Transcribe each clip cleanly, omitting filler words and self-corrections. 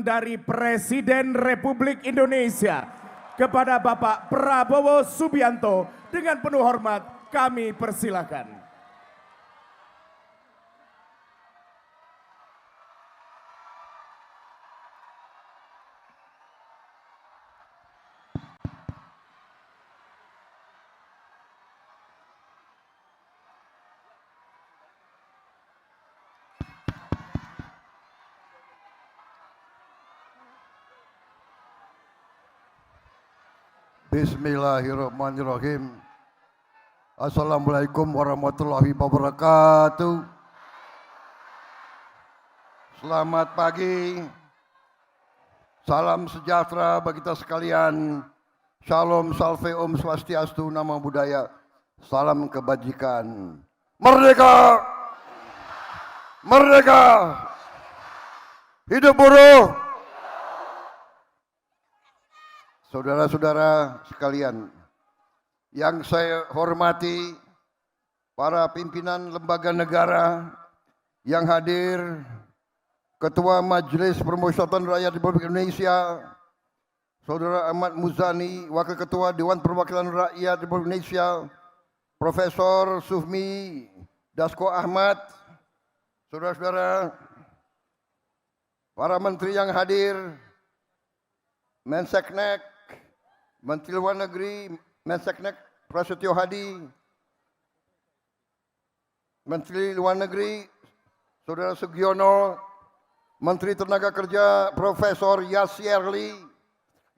sambutan dari Presiden Republik Indonesia kepada Bapak Prabowo Subianto. Dengan penuh hormat kami persilakan. Bismillahirrahmanirrahim. Assalamualaikum warahmatullahi wabarakatuh. Selamat pagi. Salam sejahtera bagi kita sekalian. Shalom, salve, om swastiastu, namo buddhaya. Salam kebajikan. Merdeka! Merdeka! Hidup buruh! Saudara-saudara sekalian, yang saya hormati, para pimpinan lembaga negara yang hadir, Ketua Majelis Permusyawaratan Rakyat Republik Indonesia, Saudara Ahmad Muzani, Wakil Ketua Dewan Perwakilan Rakyat Republik Indonesia, Profesor Sufmi Dasko Ahmad, saudara-saudara, para menteri yang hadir, Menseknek, Menteri Luar Negeri, Menseknek Prasetyo Hadi, Menteri Luar Negeri, Saudara Sugiono, Menteri Tenaga Kerja, Profesor Yasierli,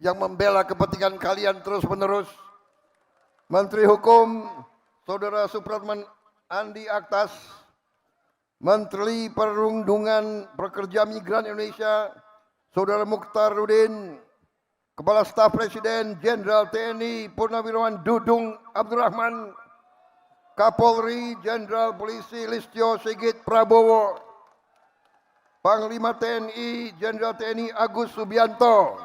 yang membela kepentingan kalian terus-menerus, Menteri Hukum, Saudara Supratman Andi Aktas, Menteri Perlindungan Pekerja Migran Indonesia, Saudara Mukhtarudin, Kepala Staf Presiden Jenderal TNI Purnawirawan Dudung Abdurrahman, Kapolri Jenderal Polisi Listio Sigit Prabowo, Panglima TNI Jenderal TNI Agus Subianto.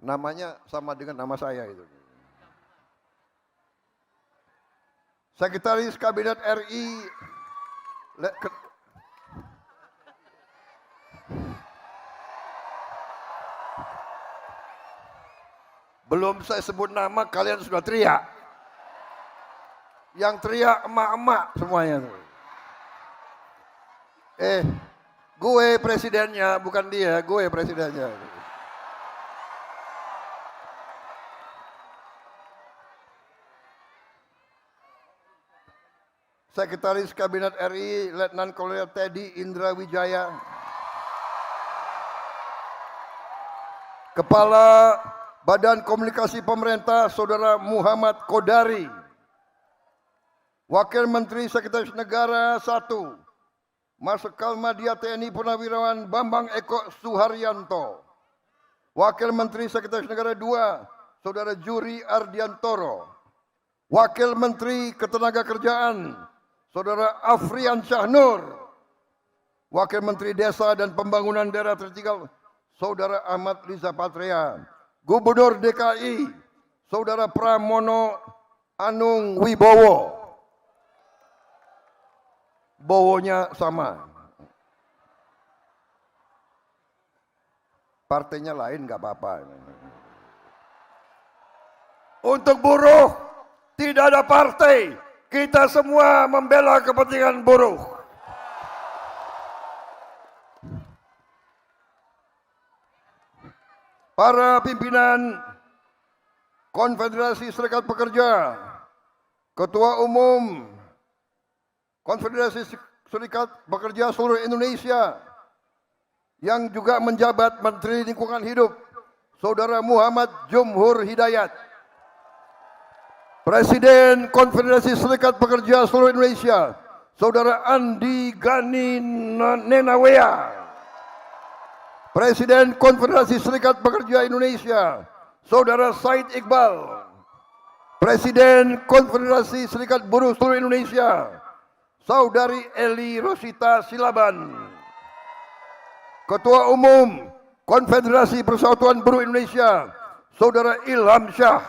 Namanya sama dengan nama saya itu. Sekretaris Kabinet RI belum saya sebut nama, kalian sudah teriak. Yang teriak emak-emak semuanya. Gue presidennya, bukan dia, gue presidennya. Sekretaris Kabinet RI Letnan Kolonel Teddy Indra Wijaya. Kepala Badan Komunikasi Pemerintah Saudara Muhammad Kodari. Wakil Menteri Sekretaris Negara 1 Marsikal Madya TNI Purnawirawan Bambang Eko Suharyanto. Wakil Menteri Sekretaris Negara 2 Saudara Juri Ardiantoro. Wakil Menteri Ketenagakerjaan Saudara Afrian Syahnur. Wakil Menteri Desa dan Pembangunan Daerah Tertinggal Saudara Ahmad Riza Patria. Gubernur DKI Saudara Pramono Anung Wibowo. Bowonya sama. Partainya lain nggak apa-apa. Untuk buruh tidak ada partai. Kita semua membela kepentingan buruh. Para pimpinan Konfederasi Serikat Pekerja, Ketua Umum Konfederasi Serikat Pekerja seluruh Indonesia, yang juga menjabat Menteri Lingkungan Hidup, Saudara Muhammad Jumhur Hidayat, Presiden Konfederasi Serikat Pekerja seluruh Indonesia, Saudara Andi Gani Nenawea, Presiden Konfederasi Serikat Pekerja Indonesia, Saudara Said Iqbal, Presiden Konfederasi Serikat Buruh seluruh Indonesia, Saudari Eli Rosita Silaban, Ketua Umum Konfederasi Persatuan Buruh Indonesia, Saudara Ilham Syah.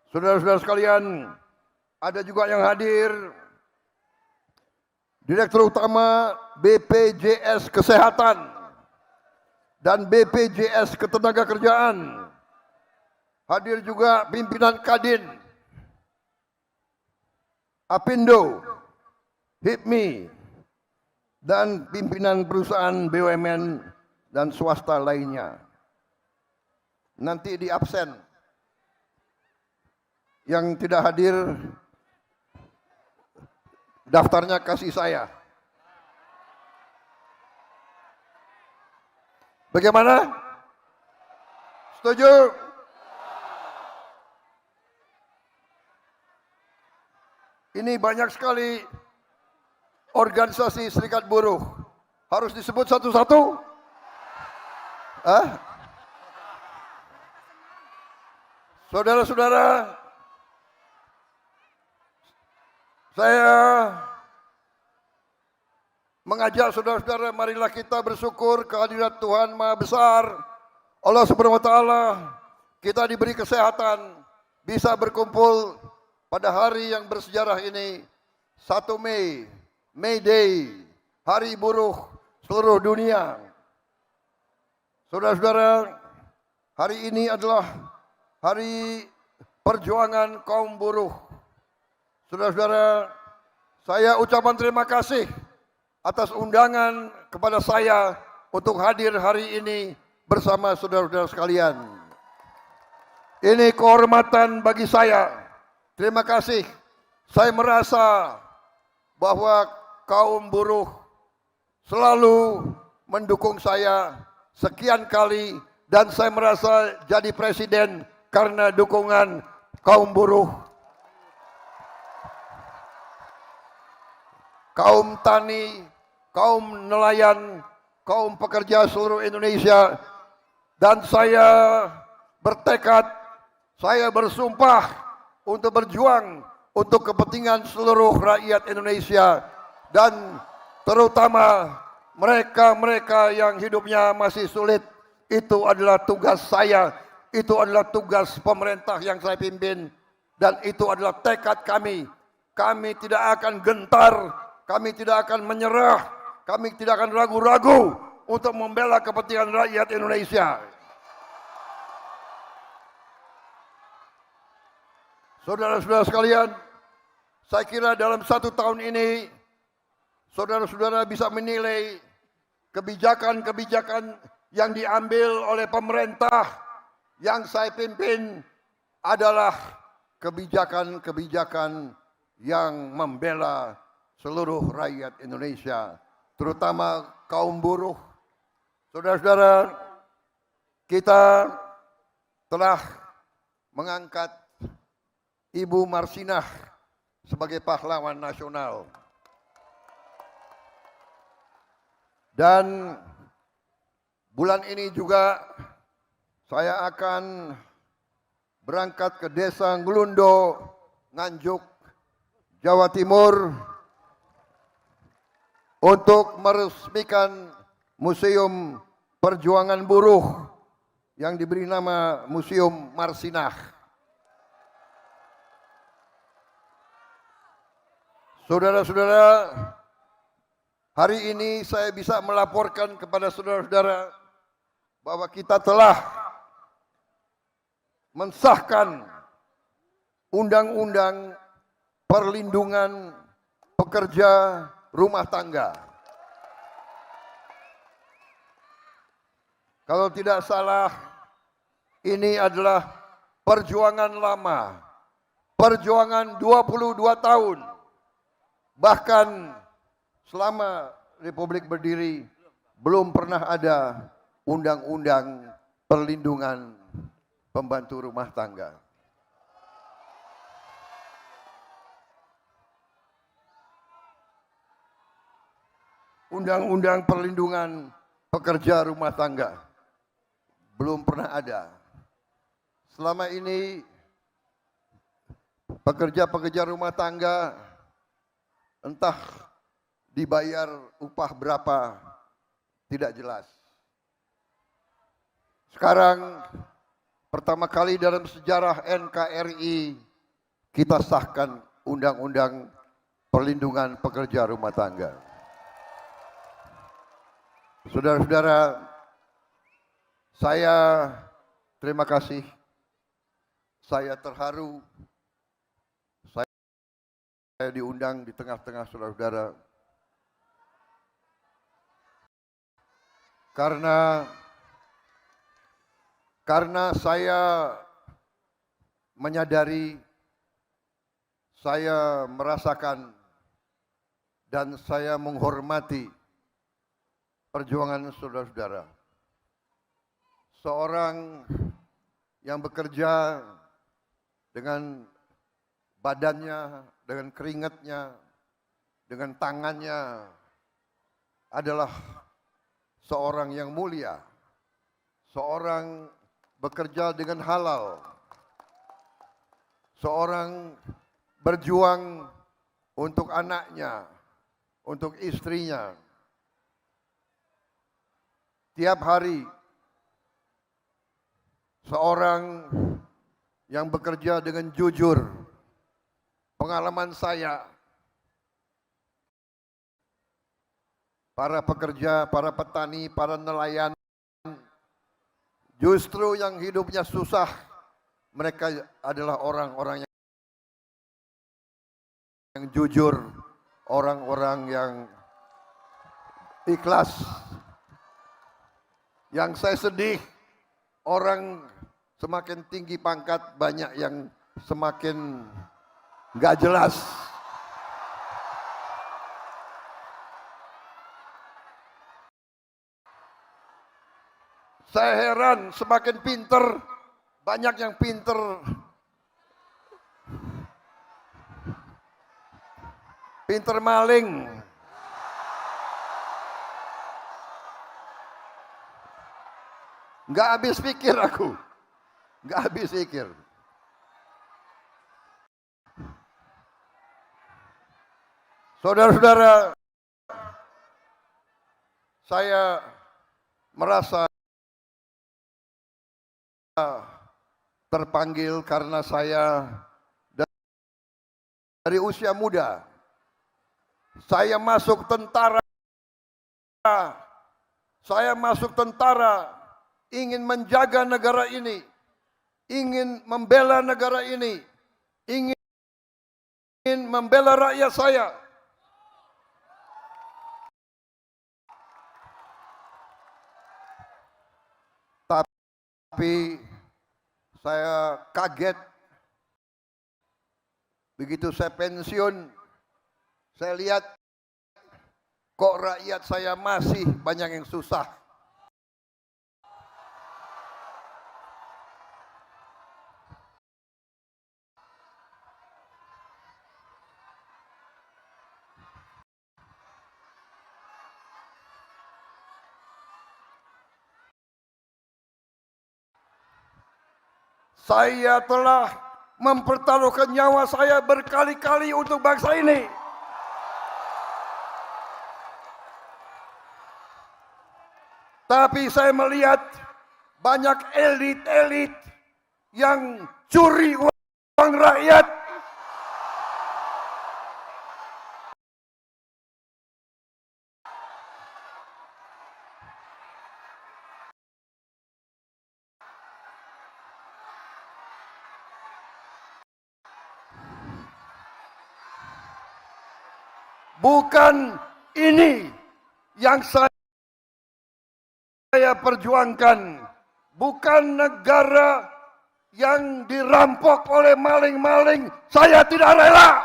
Saudara-saudara sekalian, ada juga yang hadir Direktur Utama BPJS Kesehatan dan BPJS Ketenagakerjaan. Hadir juga pimpinan Kadin, Apindo, HIPMI, dan pimpinan perusahaan BUMN dan swasta lainnya. Nanti di absen. Yang tidak hadir, daftarnya kasih saya. Bagaimana? Setuju? Ini banyak sekali organisasi serikat buruh. Harus disebut satu-satu? Saudara-saudara, saya mengajak saudara-saudara, marilah kita bersyukur kehadirat Tuhan Maha Besar, Allah Subhanahu wa Ta'ala. Kita diberi kesehatan, bisa berkumpul pada hari yang bersejarah ini, 1 Mei, May Day, Hari Buruh seluruh dunia. Saudara-saudara, hari ini adalah hari perjuangan kaum buruh. Saudara-saudara, saya ucapan terima kasih atas undangan kepada saya untuk hadir hari ini bersama saudara-saudara sekalian. Ini kehormatan bagi saya. Terima kasih. Saya merasa bahwa kaum buruh selalu mendukung saya sekian kali dan saya merasa jadi presiden karena dukungan kaum buruh. Kaum tani, kaum nelayan, kaum pekerja seluruh Indonesia, dan saya bertekad, saya bersumpah untuk berjuang untuk kepentingan seluruh rakyat Indonesia dan terutama mereka-mereka yang hidupnya masih sulit. Itu adalah tugas saya, itu adalah tugas pemerintah yang saya pimpin, dan itu adalah tekad kami. Kami tidak akan gentar, kami tidak akan menyerah, kami tidak akan ragu-ragu untuk membela kepentingan rakyat Indonesia. Saudara-saudara sekalian, saya kira dalam 1 tahun ini, saudara-saudara bisa menilai kebijakan-kebijakan yang diambil oleh pemerintah yang saya pimpin adalah kebijakan-kebijakan yang membela seluruh rakyat Indonesia, terutama kaum buruh. Saudara-saudara, kita telah mengangkat Ibu Marsinah sebagai pahlawan nasional. Dan bulan ini juga saya akan berangkat ke Desa Nglundo, Nganjuk, Jawa Timur untuk meresmikan Museum Perjuangan Buruh yang diberi nama Museum Marsinah. Saudara-saudara, hari ini saya bisa melaporkan kepada saudara-saudara bahwa kita telah mensahkan Undang-Undang Perlindungan Pekerja Rumah Tangga. Kalau tidak salah, ini adalah perjuangan lama, perjuangan 22 tahun. Bahkan selama Republik berdiri belum pernah ada undang-undang perlindungan pembantu rumah tangga. Undang-undang perlindungan pekerja rumah tangga belum pernah ada. Selama ini pekerja-pekerja rumah tangga entah dibayar upah berapa, tidak jelas. Sekarang pertama kali dalam sejarah NKRI kita sahkan Undang-Undang perlindungan pekerja rumah tangga. Saudara-saudara, saya terima kasih. Saya terharu. Saya diundang di tengah-tengah saudara-saudara. Karena saya menyadari, saya merasakan, dan saya menghormati perjuangan saudara-saudara. Seorang yang bekerja dengan badannya, dengan keringatnya, dengan tangannya adalah seorang yang mulia. Seorang bekerja dengan halal. Seorang berjuang untuk anaknya, untuk istrinya. Tiap hari seorang yang bekerja dengan jujur. Pengalaman saya, para pekerja, para petani, para nelayan, justru yang hidupnya susah, mereka adalah orang-orang yang jujur, orang-orang yang ikhlas. Yang saya sedih, orang semakin tinggi pangkat, banyak yang semakin nggak jelas. Saya heran, semakin pinter, banyak yang pinter, pinter maling. Nggak habis pikir aku. Nggak habis pikir. Saudara-saudara, saya merasa terpanggil karena saya dari usia muda. Saya masuk tentara. Saya masuk tentara. Ingin menjaga negara ini, ingin membela negara ini, ingin membela rakyat saya. Tapi saya kaget begitu saya pensiun, saya lihat kok rakyat saya masih banyak yang susah. Saya telah mempertaruhkan nyawa saya berkali-kali untuk bangsa ini. Tapi saya melihat banyak elit-elit yang curi uang rakyat. Bukan ini yang saya perjuangkan. Bukan negara yang dirampok oleh maling-maling. Saya tidak rela.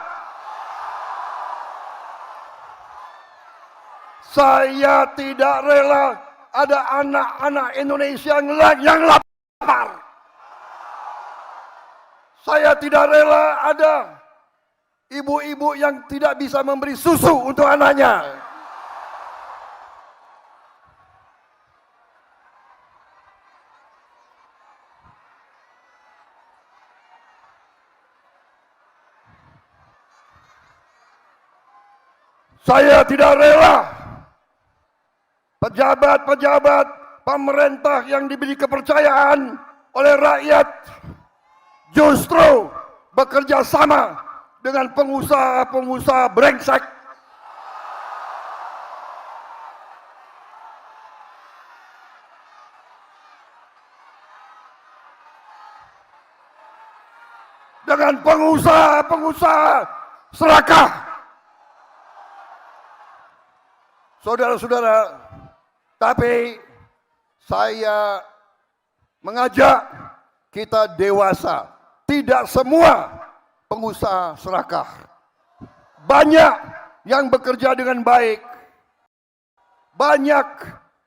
Saya tidak rela ada anak-anak Indonesia yang lapar. Saya tidak rela ada ibu-ibu yang tidak bisa memberi susu untuk anaknya. Saya tidak rela pejabat-pejabat pemerintah yang diberi kepercayaan oleh rakyat justru bekerja sama dengan pengusaha-pengusaha brengsek. Dengan pengusaha-pengusaha serakah. Saudara-saudara, tapi saya mengajak kita dewasa. Tidak semua pengusaha serakah. Banyak yang bekerja dengan baik. Banyak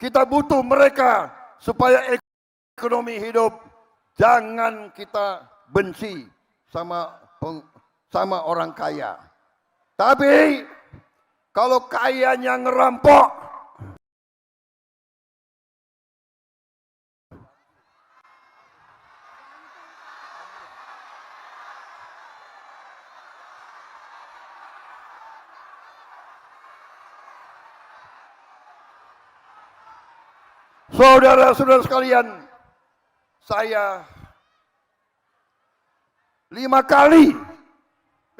kita butuh mereka supaya ekonomi hidup. Jangan kita benci sama orang kaya. Tapi kalau kayanya ngerampok, saudara-saudara sekalian, saya 5 kali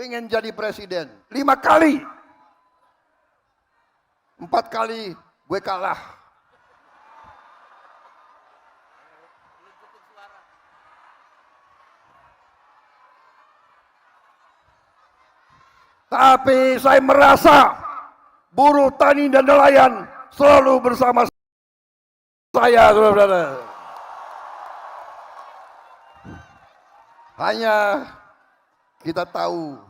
pengen jadi presiden. 5 kali. 4 kali gue kalah. Tapi saya merasa buruh, tani, dan nelayan selalu bersama saya, saudara-saudara. Hanya kita tahu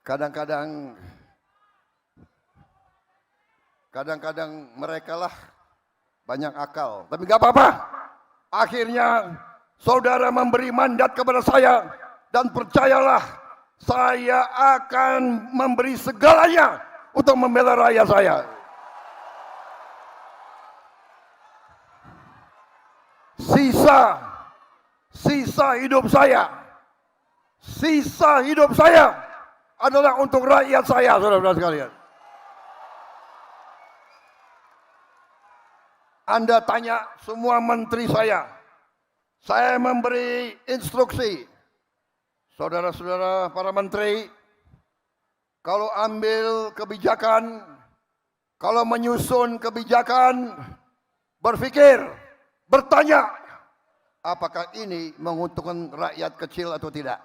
kadang-kadang mereka lah banyak akal. Tapi gak apa-apa. Akhirnya saudara memberi mandat kepada saya. Dan percayalah, saya akan memberi segalanya untuk membela rakyat saya. Sisa hidup saya adalah untuk rakyat saya, saudara-saudara sekalian. Anda tanya semua menteri saya memberi instruksi. Saudara-saudara para menteri, kalau ambil kebijakan, kalau menyusun kebijakan, berpikir, bertanya, apakah ini menguntungkan rakyat kecil atau tidak?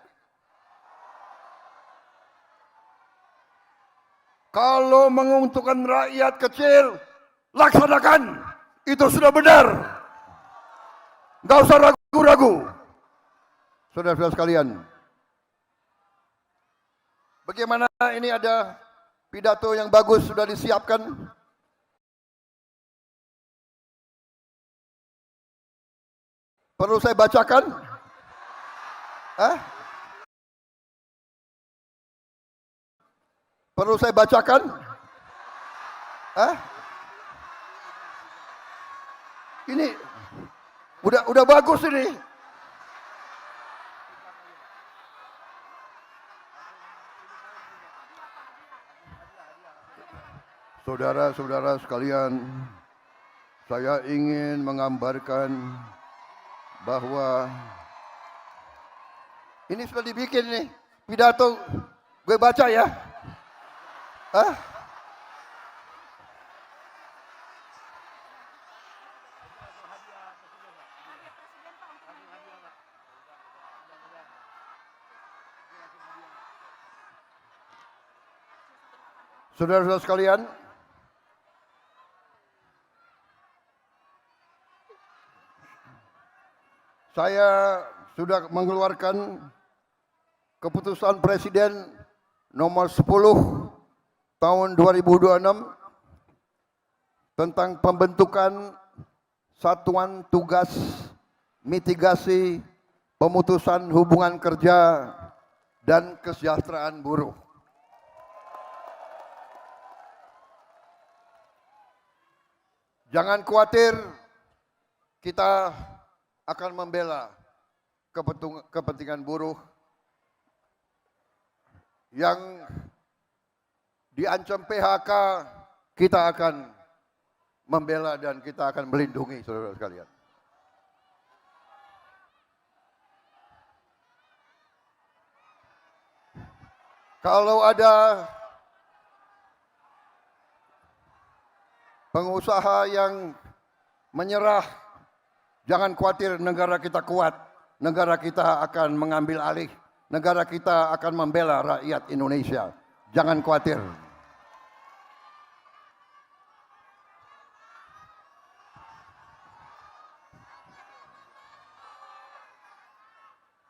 Kalau menguntungkan rakyat kecil, laksanakan. Itu sudah benar. Nggak usah ragu-ragu. Saudara-saudara sekalian, bagaimana ini ada pidato yang bagus sudah disiapkan? Perlu saya bacakan? Perlu saya bacakan? Ini udah bagus ini. Saudara-saudara sekalian, saya ingin menggambarkan bahwa ini sudah dibikin nih pidato, gue baca ya. Saudara-saudara sekalian, saya sudah mengeluarkan keputusan Presiden nomor 10 tahun 2026 tentang pembentukan Satuan Tugas Mitigasi Pemutusan Hubungan Kerja dan Kesejahteraan Buruh. Jangan khawatir, kita akan membela kepentingan buruh yang diancam PHK. Kita akan membela dan kita akan melindungi, saudara sekalian. Kalau ada pengusaha yang menyerah, jangan khawatir, negara kita kuat. Negara kita akan mengambil alih. Negara kita akan membela rakyat Indonesia. Jangan khawatir.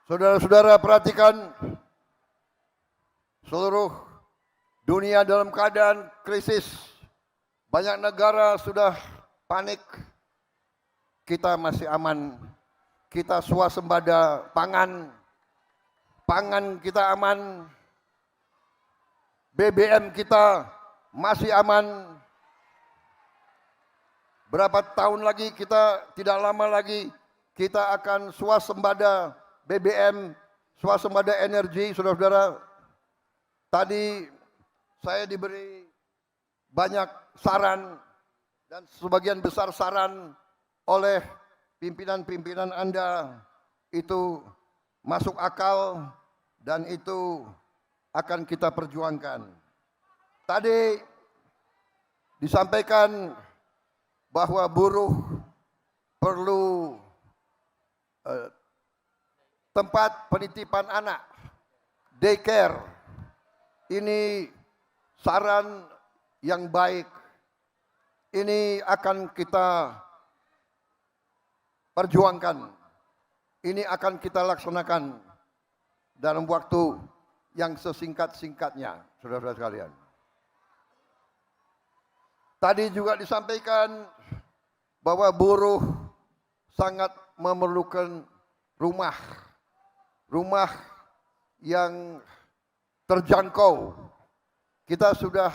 Saudara-saudara, perhatikan, seluruh dunia dalam keadaan krisis. Banyak negara sudah panik. Kita masih aman. Kita swasembada pangan. Pangan kita aman. BBM kita masih aman. Berapa tahun lagi kita, tidak lama lagi, kita akan swasembada BBM, swasembada energi, saudara-saudara. Tadi saya diberi banyak saran dan sebagian besar saran oleh pimpinan-pimpinan Anda itu masuk akal dan itu akan kita perjuangkan. Tadi disampaikan bahwa buruh perlu tempat penitipan anak, daycare. Ini saran yang baik. Ini akan kita perjuangkan. Ini akan kita laksanakan dalam waktu yang sesingkat-singkatnya, saudara-saudara sekalian. Tadi juga disampaikan bahwa buruh sangat memerlukan rumah yang terjangkau. Kita sudah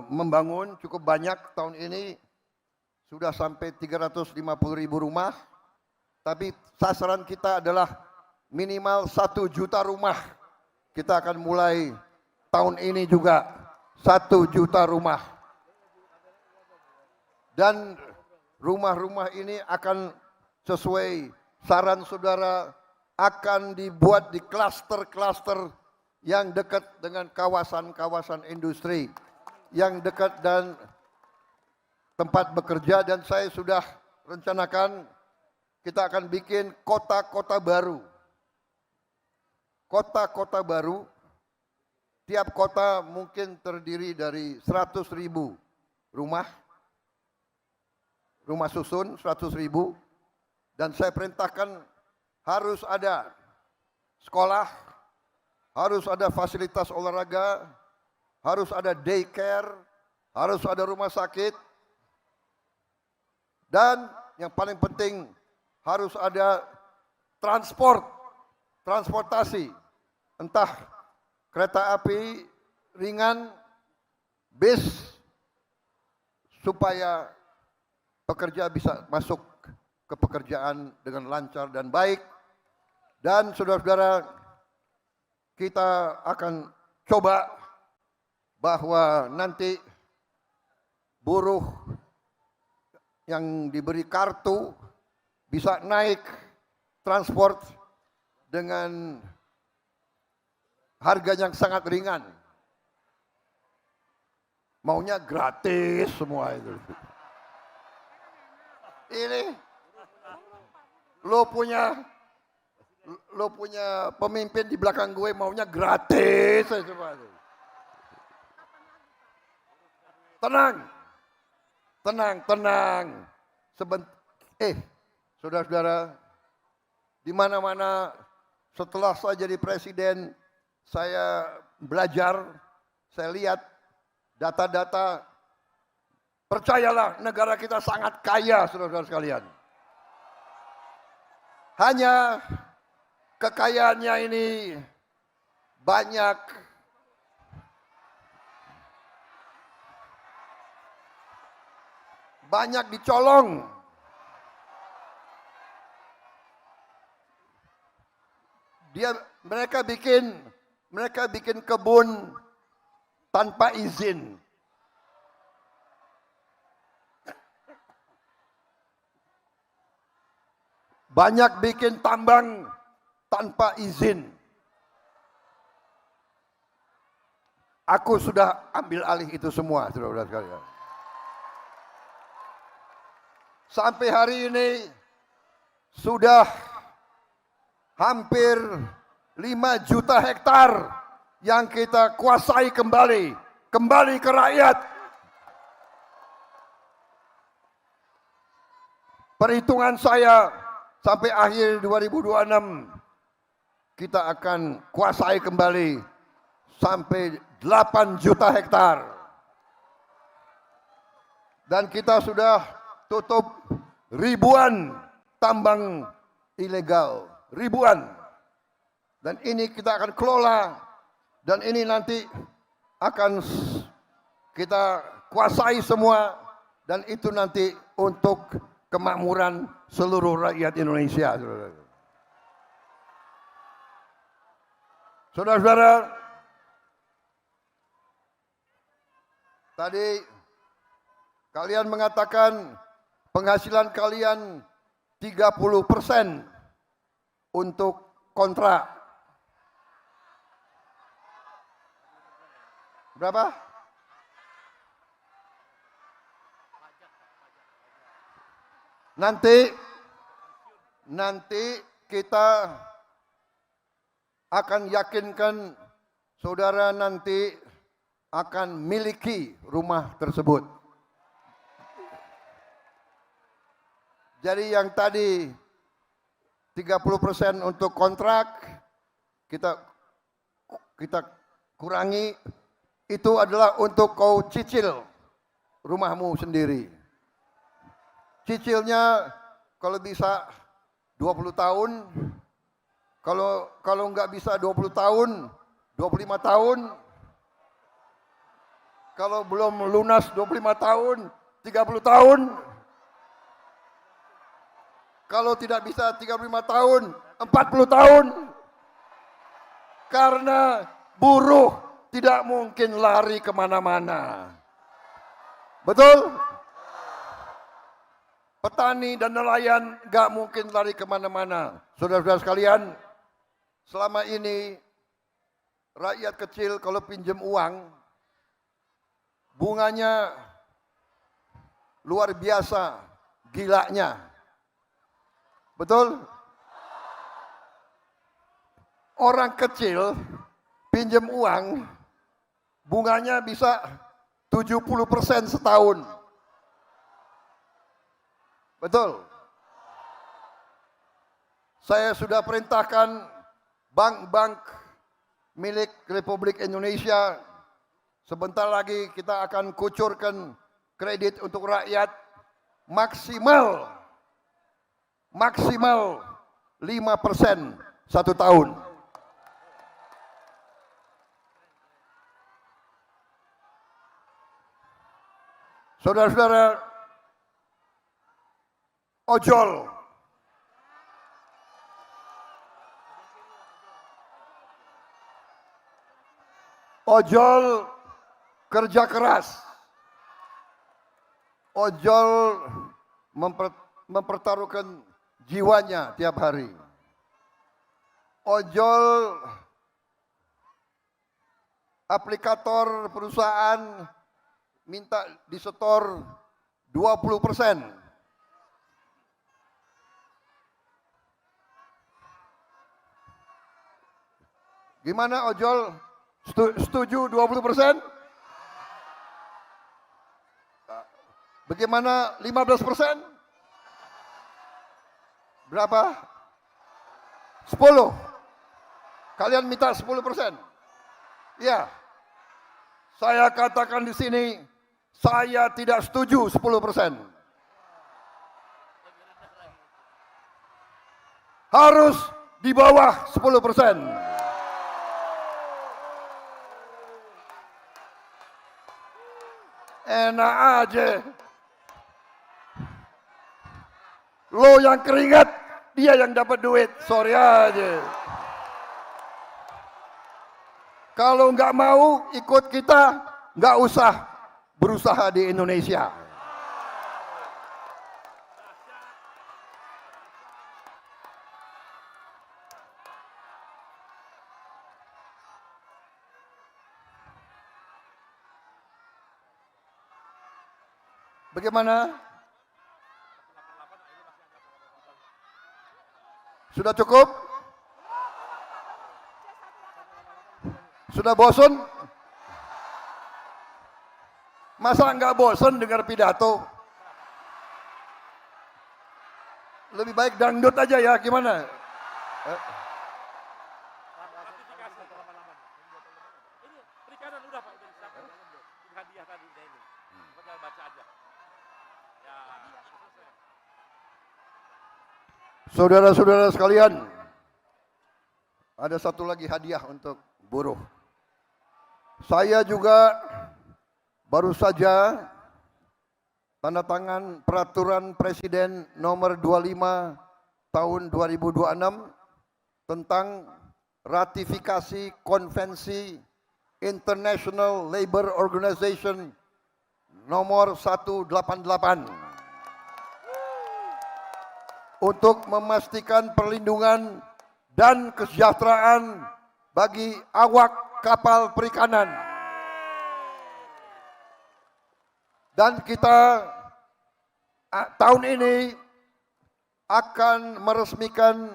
membangun cukup banyak tahun ini, sudah sampai 350.000 rumah, tapi sasaran kita adalah minimal 1 juta rumah. Kita akan mulai tahun ini juga 1 juta rumah. Dan rumah-rumah ini akan sesuai saran saudara, akan dibuat di klaster-klaster yang dekat dengan kawasan-kawasan industri, yang dekat dan tempat bekerja. Dan saya sudah rencanakan kita akan bikin kota-kota baru. Kota-kota baru, tiap kota mungkin terdiri dari 100.000 rumah susun 100.000, dan saya perintahkan harus ada sekolah, harus ada fasilitas olahraga, harus ada daycare, harus ada rumah sakit, dan yang paling penting harus ada transportasi, entah kereta api ringan, bis, supaya pekerja bisa masuk ke pekerjaan dengan lancar dan baik. Dan saudara-saudara, kita akan coba bahwa nanti buruh yang diberi kartu bisa naik transport dengan harga yang sangat ringan. Maunya gratis semua itu. Ini lo punya pemimpin di belakang gue maunya gratis semua. Tenang. Saudara-saudara, di mana-mana setelah saya jadi presiden, saya belajar, saya lihat data-data. Percayalah, negara kita sangat kaya, saudara-saudara sekalian. Hanya kekayaannya ini banyak dicolong. Mereka bikin kebun tanpa izin. Banyak bikin tambang tanpa izin. Aku sudah ambil alih itu semua, saudara-saudara sekalian. Sampai hari ini sudah hampir 5 juta hektar yang kita kuasai kembali ke rakyat. Perhitungan saya sampai akhir 2026 kita akan kuasai kembali sampai 8 juta hektar. Dan kita sudah tutup ribuan tambang ilegal, ribuan. Dan ini kita akan kelola, dan ini nanti akan kita kuasai semua, dan itu nanti untuk kemakmuran seluruh rakyat Indonesia. Saudara-saudara, tadi kalian mengatakan penghasilan kalian 30% untuk kontrak. Berapa? Nanti kita akan yakinkan saudara nanti akan miliki rumah tersebut. Jadi yang tadi 30% untuk kontrak kita kurangi, itu adalah untuk kau cicil rumahmu sendiri. Cicilnya kalau bisa 20 tahun, kalau nggak bisa 20 tahun, 25 tahun. Kalau belum lunas 25 tahun, 30 tahun. Kalau tidak bisa 35 tahun, 40 tahun. Karena buruh tidak mungkin lari kemana-mana. Betul? Petani dan nelayan gak mungkin lari kemana-mana. Saudara-saudara sekalian, selama ini rakyat kecil kalau pinjam uang, bunganya luar biasa, gilanya. Betul? Orang kecil pinjam uang, bunganya bisa 70% setahun. Betul? Saya sudah perintahkan bank-bank milik Republik Indonesia, sebentar lagi kita akan kucurkan kredit untuk rakyat maksimal 5% satu tahun. Saudara-saudara, ojol kerja keras, ojol mempertaruhkan jiwanya tiap hari, ojol aplikator perusahaan minta disetor 20%. Gimana ojol? Setuju 20%? Bagaimana 15%? Berapa? 10. Kalian minta 10%? Ya. Saya katakan di sini, saya tidak setuju 10%. Harus di bawah 10%. Enak aja. Lo yang keringat, dia yang dapat duit. Sorry aja. Kalau nggak mau ikut kita, nggak usah berusaha di Indonesia. Bagaimana? Sudah cukup? Sudah bosan? Masa nggak bosan dengar pidato? Lebih baik dangdut aja ya, gimana? Saudara-saudara sekalian, ada satu lagi hadiah untuk buruh. Saya juga baru saja tanda tangan peraturan Presiden nomor 25 tahun 2026 tentang ratifikasi konvensi International Labour Organization nomor 188 untuk memastikan perlindungan dan kesejahteraan bagi awak kapal perikanan. Dan kita tahun ini akan meresmikan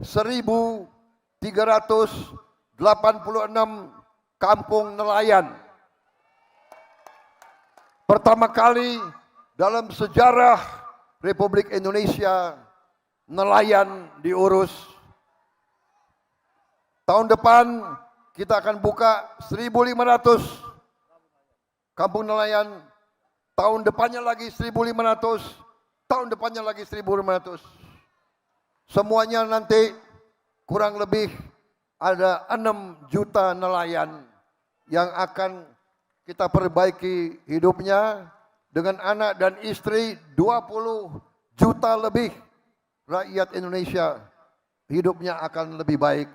1.386 kampung nelayan. Pertama kali dalam sejarah Republik Indonesia nelayan diurus. Tahun depan kita akan buka 1.500 kampung nelayan. Tahun depannya lagi 1.500. Tahun depannya lagi 1.500. Semuanya nanti kurang lebih ada 6 juta nelayan yang akan kita perbaiki hidupnya. Dengan anak dan istri 20 juta lebih rakyat Indonesia hidupnya akan lebih baik,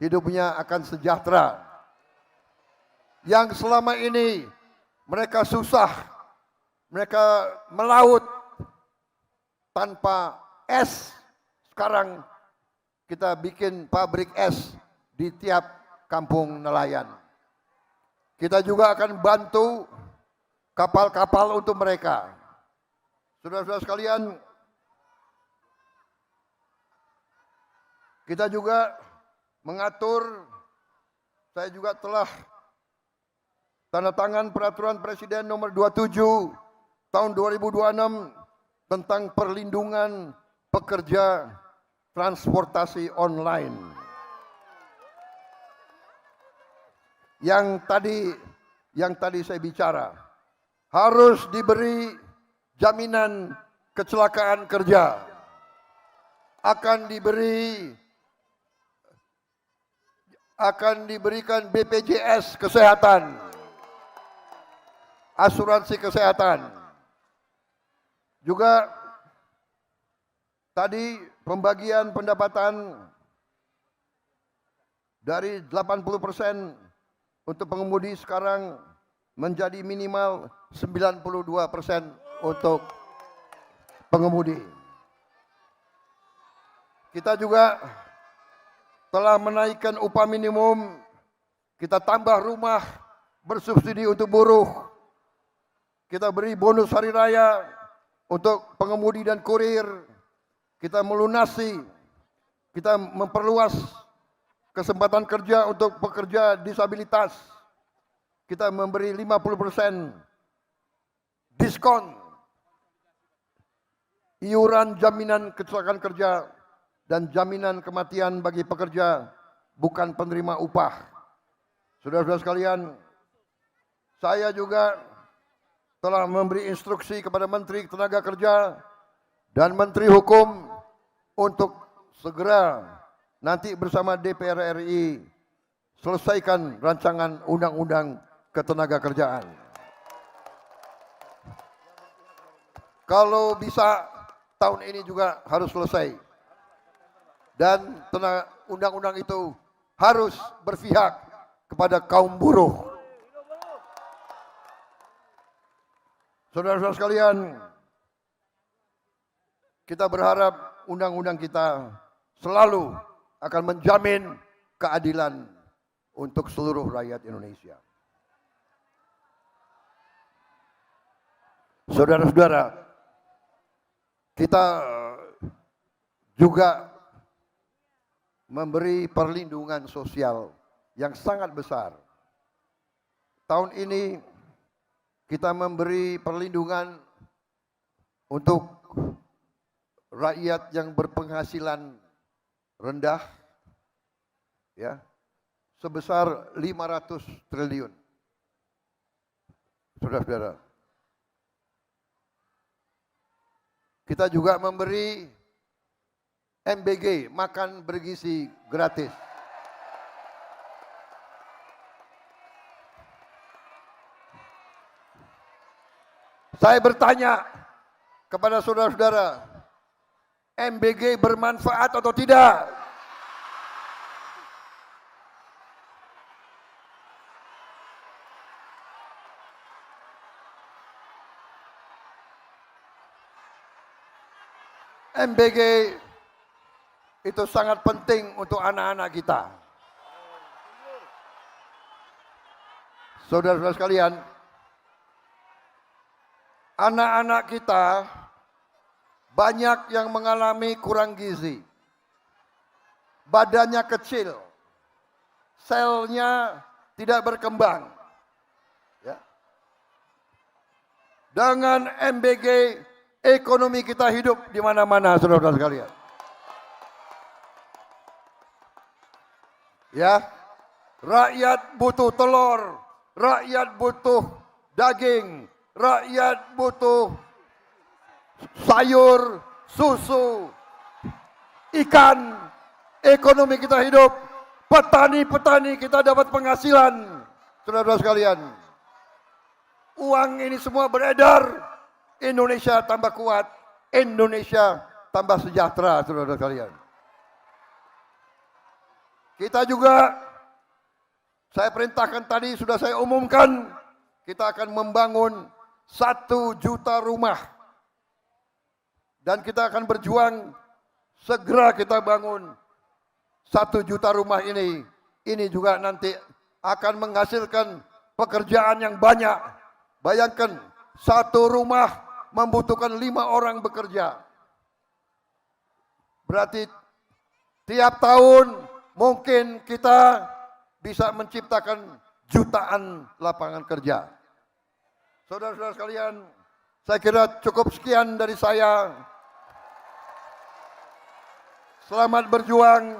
hidupnya akan sejahtera. Yang selama ini mereka susah, mereka melaut tanpa es, sekarang kita bikin pabrik es di tiap kampung nelayan. Kita juga akan bantu kapal-kapal untuk mereka. Saudara-saudara sekalian, kita juga mengatur, saya juga telah tanda tangan peraturan Presiden nomor 27 tahun 2026 tentang perlindungan pekerja transportasi online. Yang tadi saya bicara, harus diberi jaminan kecelakaan kerja, akan diberikan BPJS kesehatan, asuransi kesehatan. Juga tadi pembagian pendapatan dari 80% untuk pengemudi sekarang menjadi minimal 92% untuk pengemudi. Kita juga telah menaikkan upah minimum, kita tambah rumah bersubsidi untuk buruh, kita beri bonus hari raya untuk pengemudi dan kurir, kita melunasi, kita memperluas kesempatan kerja untuk pekerja disabilitas, kita memberi 50% diskon iuran jaminan kecelakaan kerja dan jaminan kematian bagi pekerja bukan penerima upah. Saudara-saudara sekalian, saya juga telah memberi instruksi kepada Menteri Tenaga Kerja dan Menteri Hukum untuk segera nanti bersama DPR RI selesaikan rancangan undang-undang ketenaga kerjaan. Kalau bisa tahun ini juga harus selesai. Dan undang-undang itu harus berpihak kepada kaum buruh. Saudara-saudara sekalian, kita berharap undang-undang kita selalu akan menjamin keadilan untuk seluruh rakyat Indonesia. Saudara-saudara, kita juga memberi perlindungan sosial yang sangat besar. Tahun ini kita memberi perlindungan untuk rakyat yang berpenghasilan rendah, ya, sebesar 500 triliun. Saudara-saudara, kita juga memberi MBG, makan bergizi gratis. Saya bertanya kepada saudara-saudara, MBG bermanfaat atau tidak? MBG itu sangat penting untuk anak-anak kita. Saudara-saudara sekalian, anak-anak kita banyak yang mengalami kurang gizi. Badannya kecil, selnya tidak berkembang. Ya. Dengan MBG, ekonomi kita hidup di mana-mana, saudara-saudara sekalian. Ya, rakyat butuh telur, rakyat butuh daging, rakyat butuh sayur, susu, ikan. Ekonomi kita hidup, petani-petani kita dapat penghasilan, saudara-saudara sekalian. Uang ini semua beredar, Indonesia tambah kuat, Indonesia tambah sejahtera, saudara-saudara sekalian. Kita juga, saya perintahkan tadi, sudah saya umumkan, kita akan membangun 1 juta rumah. Dan kita akan berjuang, segera kita bangun 1 juta rumah ini. Ini juga nanti akan menghasilkan pekerjaan yang banyak. Bayangkan, 1 rumah membutuhkan 5 orang bekerja. Berarti tiap tahun mungkin kita bisa menciptakan jutaan lapangan kerja. Saudara-saudara sekalian, saya kira cukup sekian dari saya. Selamat berjuang,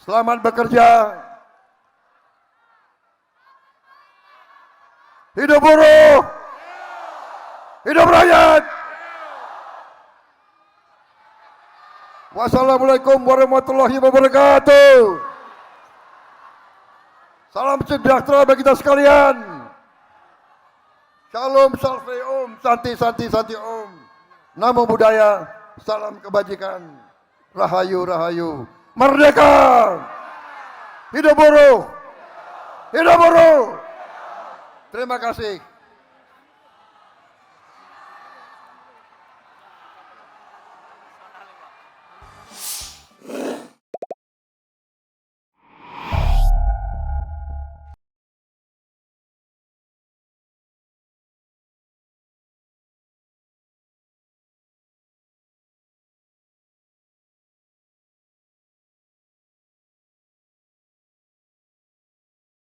selamat bekerja. Hidup buruh, hidup rakyat. Wassalamualaikum warahmatullahi wabarakatuh. Salam sejahtera bagi kita sekalian. Shalom, salve om, santi, santi, santi om. Namo Buddhaya, salam kebajikan. Rahayu, rahayu. Merdeka! Hidup buruh! Hidup buruh! Terima kasih.